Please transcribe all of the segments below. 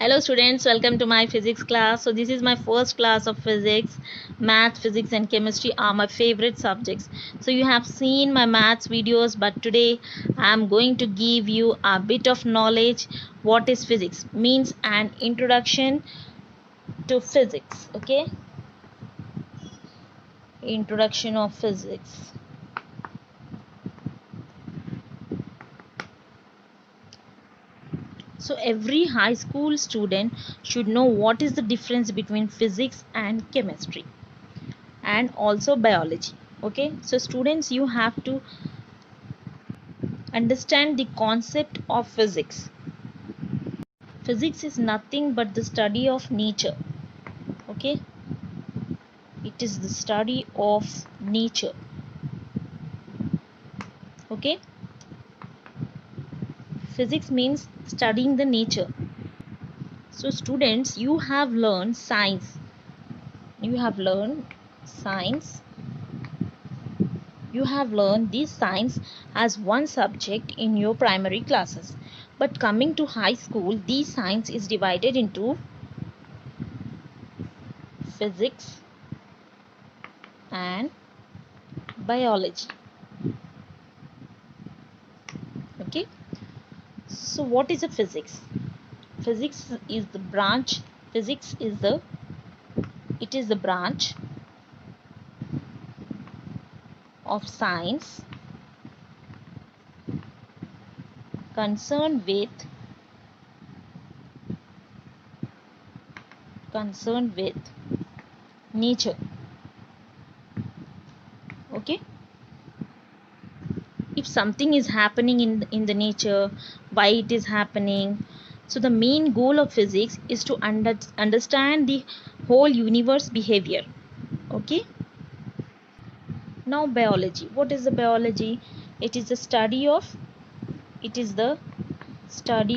Hello students, welcome to my physics class. So this is my first class of physics. Math, physics and chemistry are my favorite subjects. So you have seen my maths videos, but today I am going to give you a bit of knowledge what is physics means, an introduction to physics. Okay, introduction of physics. So every high school student should know what is the difference between physics and chemistry and also biology. Okay, so students, you have to understand the concept of physics. Physics is nothing but the study of nature. Okay, it is the study of nature. Okay, physics means studying the nature. So students, you have learned science. You have learned science. You have learned this science as one subject in your primary classes. But coming to high school, this science is divided into physics and biology. Okay, so what is a physics? Physics is the branch. Physics is the it is the branch of science concerned with nature. Okay, if something is happening in the nature, why it is happening. So the main goal of physics is to understand the whole universe behavior. Okay, now biology. What is the biology? It is the study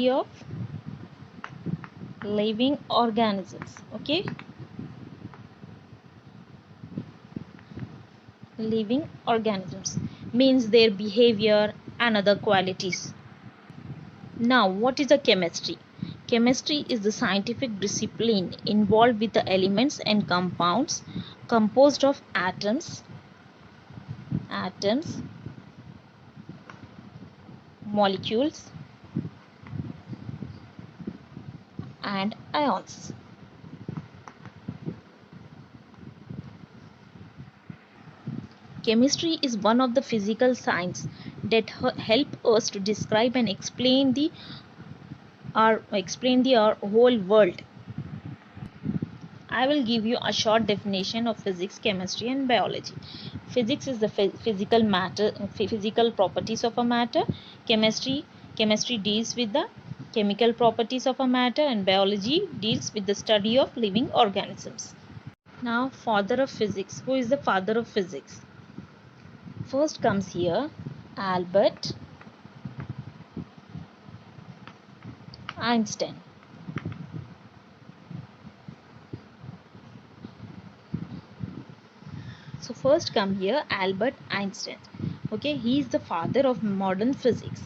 of living organisms. Okay, living organisms means their behavior and other qualities. Now, what is a chemistry? Chemistry is the scientific discipline involved with the elements and compounds composed of atoms, molecules, and ions. Chemistry is one of the physical science that help us to describe and explain our whole world. I will give you a short definition of physics, chemistry and biology. Physics is the physical properties of a matter. Chemistry deals with the chemical properties of a matter, and biology deals with the study of living organisms. Now, father of physics. Who is the father of physics? First comes here Albert Einstein. So first come here Albert Einstein. Okay, he is the father of modern physics,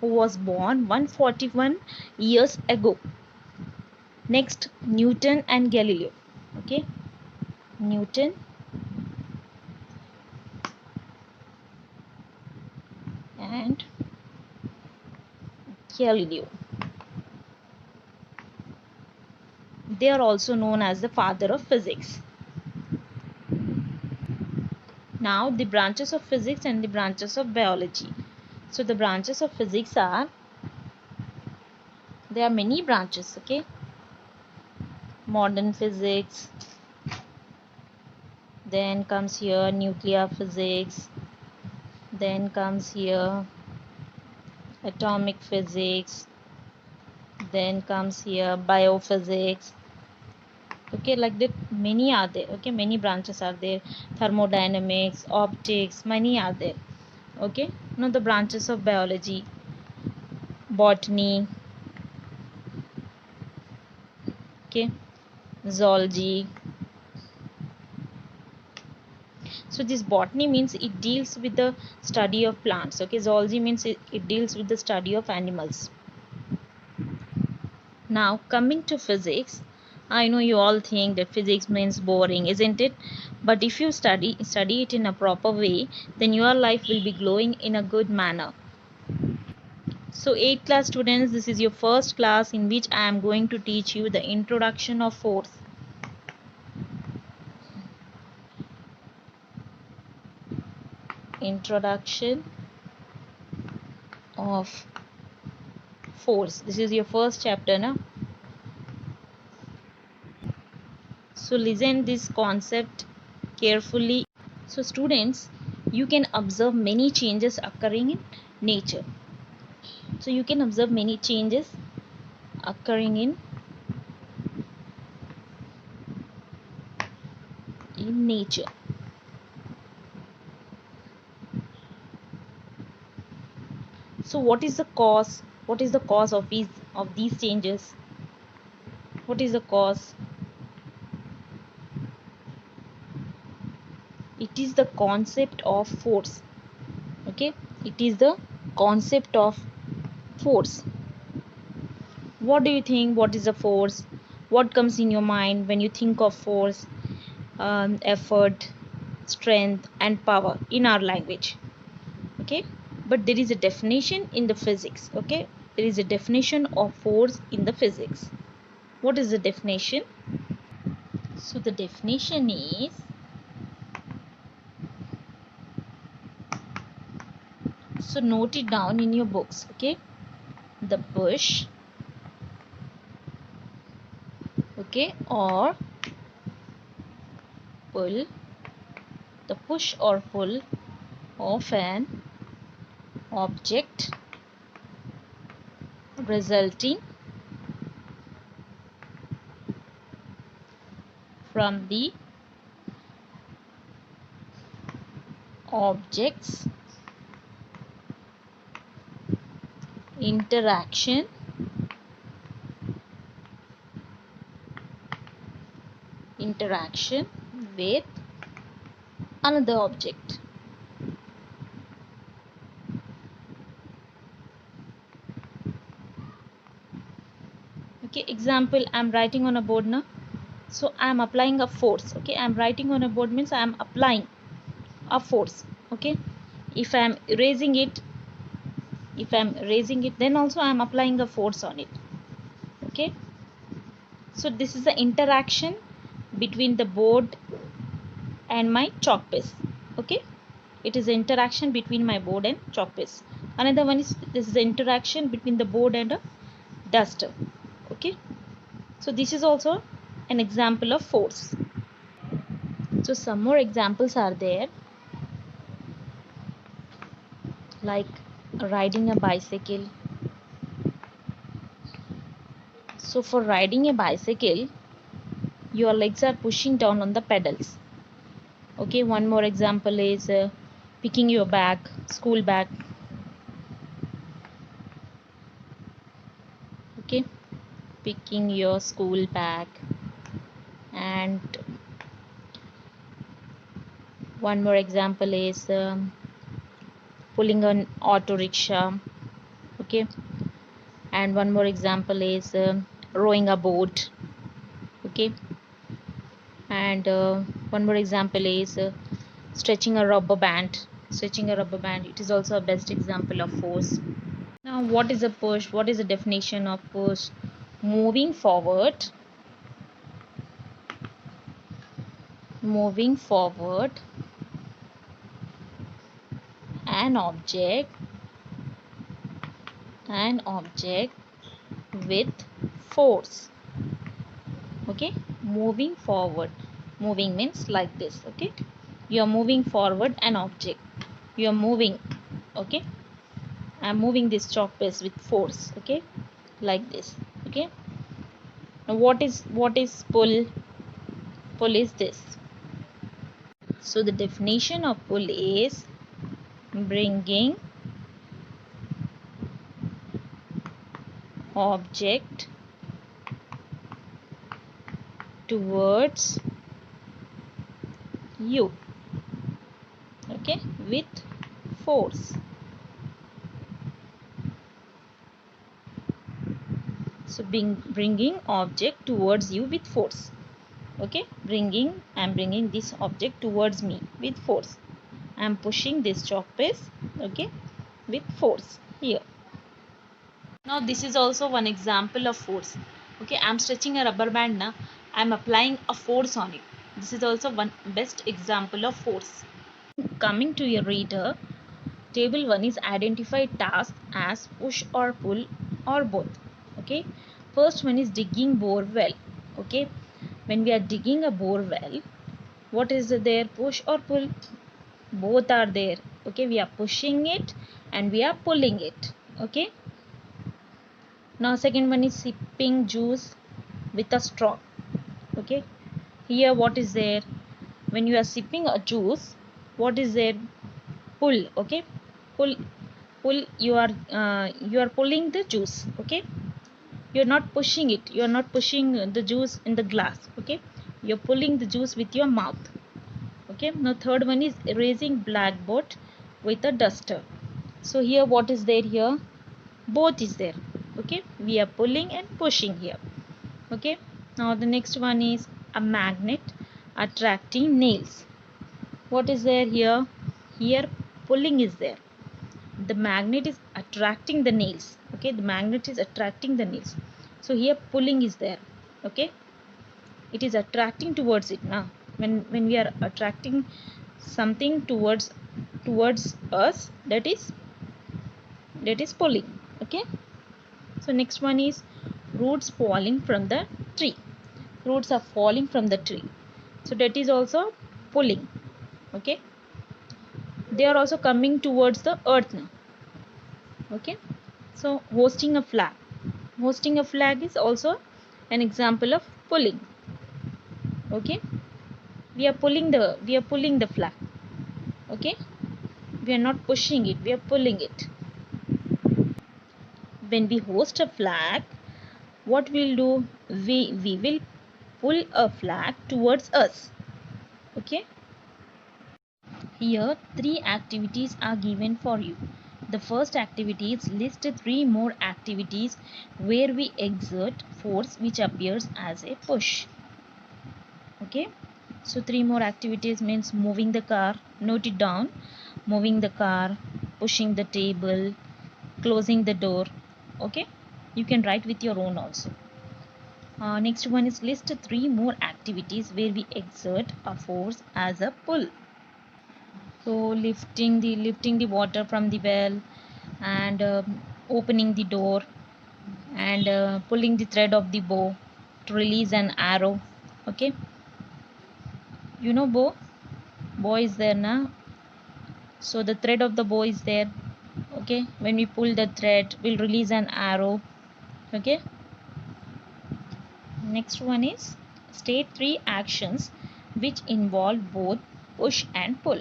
who was born 141 years ago. Next, Newton and Galileo. Okay, Newton and Galileo. They are also known as the father of physics. Now the branches of physics and the branches of biology. So the branches of physics are, there are many branches. Okay, modern physics, then comes here nuclear physics, then comes here atomic physics, then comes here biophysics. Okay, like that many are there. Okay, many branches are there. Thermodynamics, optics, many are there. Okay, now the branches of biology: botany, okay, zoology. So this botany means it deals with the study of plants. Okay, zoology means it deals with the study of animals. Now coming to physics, I know you all think that physics means boring, isn't it? But if you study it in a proper way, then your life will be glowing in a good manner. So 8th class students, this is your first class in which I am going to teach you the introduction of force. Introduction of force. This is your first chapter now. So listen this concept carefully. So students, you can observe many changes occurring in nature. So you can observe many changes occurring in nature. So what is the cause? What is the cause of these changes? What is the cause? It is the concept of force. Okay, it is the concept of force. What do you think? What is a force? What comes in your mind when you think of force? Effort, strength, and power in our language. Okay, but there is a definition in the physics. Okay, there is a definition of force in the physics. What is the definition? So the definition is, so note it down in your books. Okay, the push, okay, or pull, the push or pull of an object resulting from the object's interaction with another object. Okay, example, I'm writing on a board now. So I'm applying a force. Okay, I'm writing on a board means I'm applying a force. Okay, if I'm erasing it, then also I'm applying a force on it. Okay, so this is the interaction between the board and my chalk piece. Okay, it is the interaction between my board and chalk piece. Another one is, this is the interaction between the board and a duster. Okay, so this is also an example of force. So some more examples are there, like riding a bicycle. So for riding a bicycle, your legs are pushing down on the pedals. Okay, one more example is picking your bag, school bag. Okay, picking your school bag. And one more example is pulling an auto rickshaw. Okay, and one more example is rowing a boat. Okay, and one more example is stretching a rubber band. It is also a best example of force. Now what is a push? What is the definition of push? Moving forward an object with force. Okay, moving forward, moving means like this. Okay, you are moving forward an object, you are moving. Okay, I am moving this chalk piece with force. Okay, like this. Okay, now what is pull? Pull is this. So the definition of pull is bringing object towards you. Okay, with force. So bringing object towards you with force. Okay, I'm bringing this object towards me with force. I'm pushing this chalk piece, okay, with force here. Now this is also one example of force. Okay, I'm stretching a rubber band now. I'm applying a force on it. This is also one best example of force. Coming to your reader, table 1 is identify task as push or pull or both. Okay, first one is digging bore well. Okay, when we are digging a bore well, what is there, push or pull? Both are there. Okay, we are pushing it and we are pulling it. Okay, now second one is sipping juice with a straw. Okay, here what is there? When you are sipping a juice, what is there? Pull. Okay, pull, you are pulling the juice. Okay, you're not pushing it, you're not pushing the juice in the glass. Okay, you're pulling the juice with your mouth. Okay, now third one is erasing blackboard with a duster. So here what is there? Here both is there. Okay, we are pulling and pushing here. Okay, now the next one is a magnet attracting nails. What is there here? Here pulling is there, the magnet is attracting the nails. Okay, the magnet is attracting the nails. So here pulling is there. Okay, it is attracting towards it. Now when we are attracting something towards us, that is pulling. Okay, so next one is roots falling from the tree. Roots are falling from the tree, so that is also pulling. Okay, they are also coming towards the earth now. Okay, so hosting a flag is also an example of pulling. Okay, we are pulling the flag. Okay, we are not pushing it, we are pulling it. When we host a flag, what we'll do, we will pull a flag towards us. Okay, here three activities are given for you. The first activity is list three more activities where we exert force which appears as a push. Okay, so three more activities means moving the car. Note it down: moving the car, pushing the table, closing the door. Okay, you can write with your own also. Next one is list three more activities where we exert a force as a pull. So lifting the water from the well, and opening the door, and pulling the thread of the bow to release an arrow. Okay, you know bow is there now, so the thread of the bow is there. Okay, when we pull the thread, we'll release an arrow. Okay, next one is state three actions which involve both push and pull.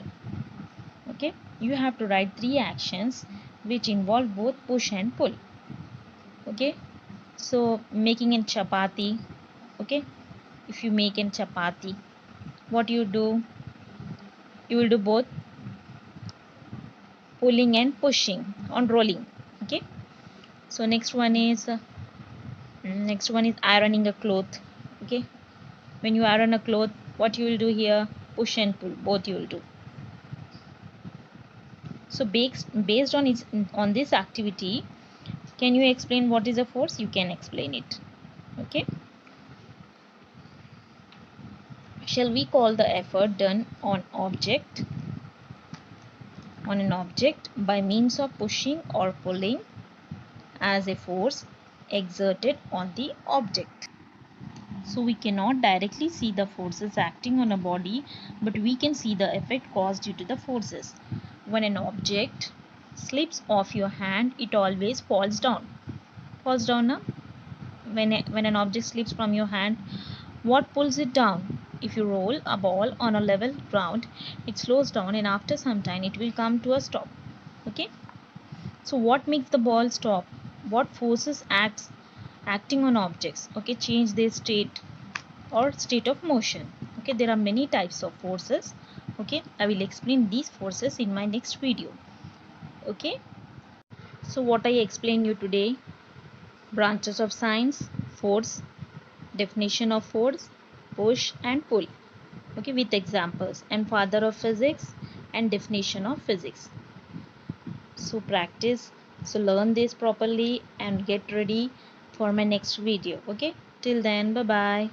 Okay, you have to write three actions which involve both push and pull. Okay, so making a chapati. Okay, if you make a chapati, what you do, you will do both pulling and pushing on rolling. Okay, so next one is ironing a cloth. Okay, when you iron a cloth, what you will do here, push and pull, both you will do. So based on this activity, can you explain what is a force? You can explain it. Okay, shall we call the effort done on an object by means of pushing or pulling as a force exerted on the object? So we cannot directly see the forces acting on a body, but we can see the effect caused due to the forces. When an object slips off your hand, it always falls down. Falls down now? When an object slips from your hand, what pulls it down? If you roll a ball on a level ground, it slows down, and after some time it will come to a stop. Okay, so what makes the ball stop? What forces acting on objects, okay, change their state or state of motion? Okay, there are many types of forces. Okay, I will explain these forces in my next video. Okay, so what I explained you today, Branches of science, force, definition of force, push and pull. Okay, with examples. And father of physics and definition of physics. So practice, so learn this properly and get ready for my next video. Okay, till then, bye bye.